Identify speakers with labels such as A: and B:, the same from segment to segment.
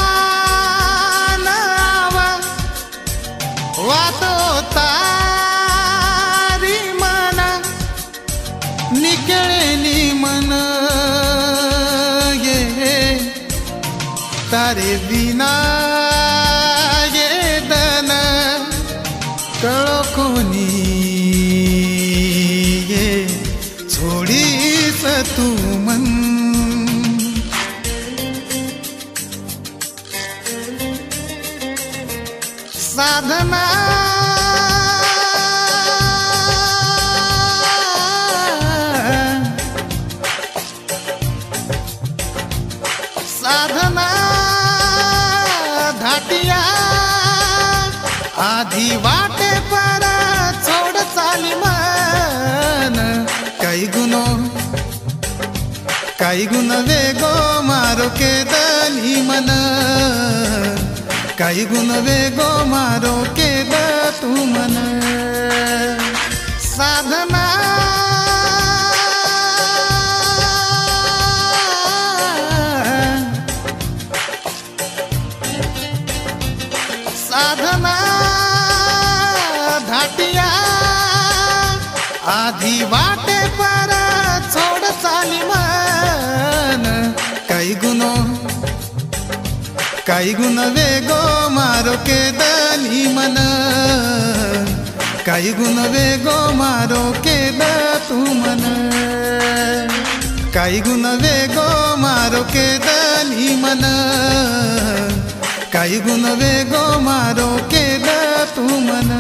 A: ध्यान आवा वातो तारी मना निकळेनी मन ये तारे बिना ये दन कळो कोणी ये छोडीस तू मन साधना साधना धाटिया आधी वाटे पर छोड चाली मन काही गुण वेगो मारो के दनी मन काही गुण वेगो मारो के द तू मन साधना साधना धाटिया आधी वाटे पर छोड चाली मन काही गुण वेगो मारो के दनी मन काही गुण वेगो मारो के द तू मन काही गुण वेगो मारो के दनी मन काही गुण वेगो मारो के द तू मन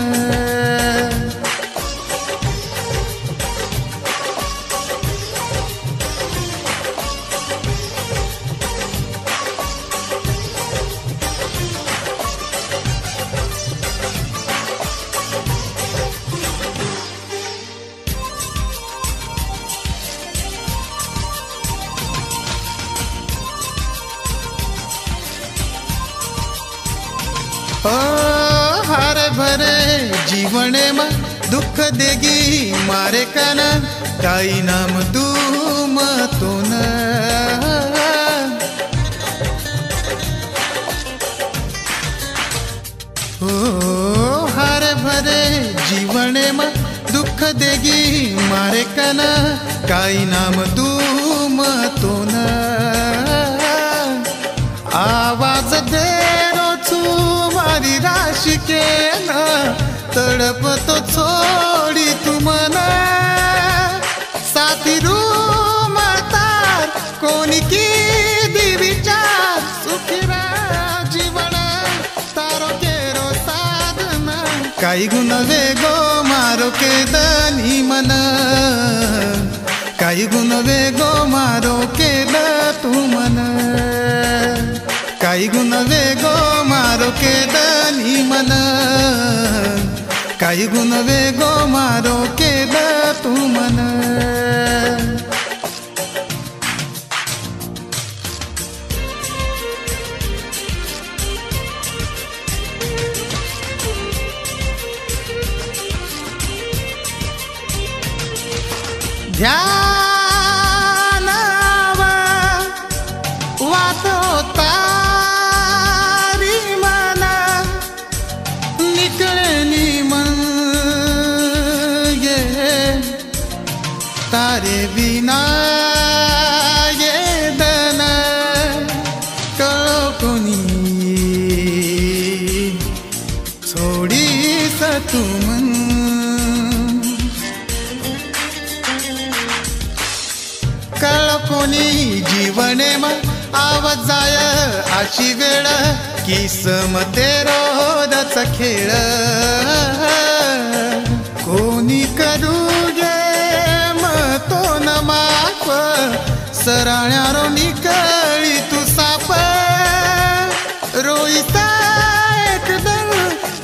A: हरे भरे जीवने में दुख देगी मारे कन काई नाम दूम तो न हरे भरे जीवने में दुख देगी मारे कन काई नाम दूम तो न आवाज दे मारी राशि के न तड़प तो छोड़ी तू मन साथी रूम तार कोणी की दिविचार सुखीरा जीवन तारो केरो साधना काही गुण वेगो मारो के दनी मन काही गुण वेगो मारो के द तू मन काही गुण वेगो मारो के दनी मन काही गुण वेगो मारो के द तू मन ध्यान वातो तारे बिना ये दन कळो कोणी छोडीस तू मन कळो कोणी जीवने में आवाजाय अशी वेळ की समते रोदच खेळ कोणी करू सराण्यारो निकळी तू साप रोईता एकदम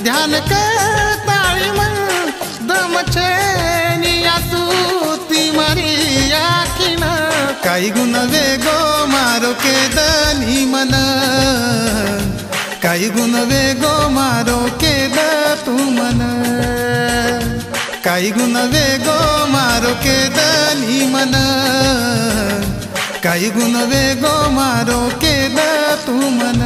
A: ध्यान करताळी मन दमछेनी आसू ती मारी आखीन काही गुण वेगो मारो के दनी मन काही गुण वेगो मारो के द तू मन काही गुण वेगो मारो के दनी मन काही गुण वेगो मारो के द तू मन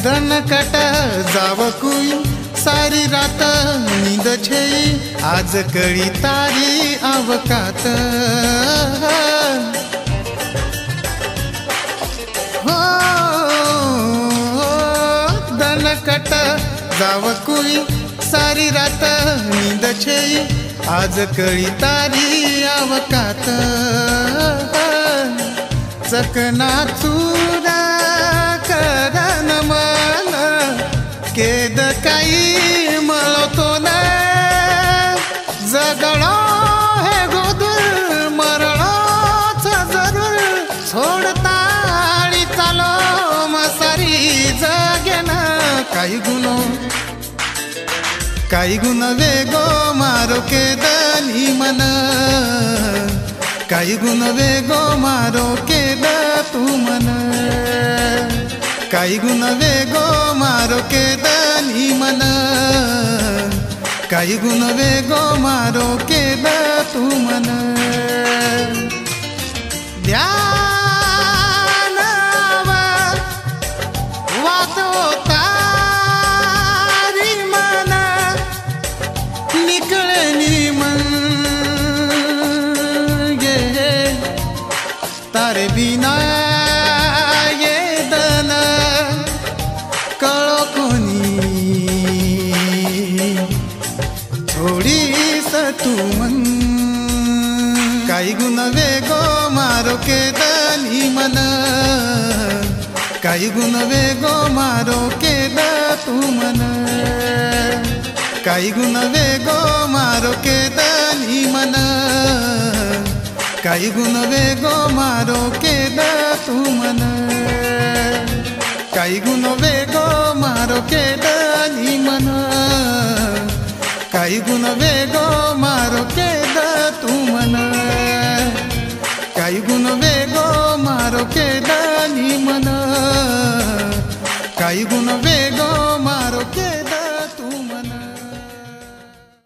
A: दन कट जाव कुई सारी रात नींद छेई आज कड़ी तारी अवकात हो दन कट जाव कुई सारी रात नींद छेई आज कड़ी तारी अवकात चकना चूरा करन मन केद काही मळतो न जगळो हे गोदूर मरणोच जरूर सोडताळी चालो मसारी जगेन काही गुण वेगो मारो के दनी मन काही गुण वेगो मारो के द तू मन काही गुण वेगो मारो के दनी मन काही गुण वेगो मारो के द तू मन ध्यान वातो तारी मन निकळनी मन तारे बिना ये दन कळो कोणी थोडी तू मन काही गुण वेगो मारो के दनी मन काही गुण वेगो मारो के द तू मन काही गुण वेगो मारो के दनी मन काही गुण वेगो मारो के द तू मन काही गुण वेगो मारो के दनी मन काही गुण वेगो मारो के द तू मन काही गुण वेगो मारो के दनी मन काही गुण वेगो मारो के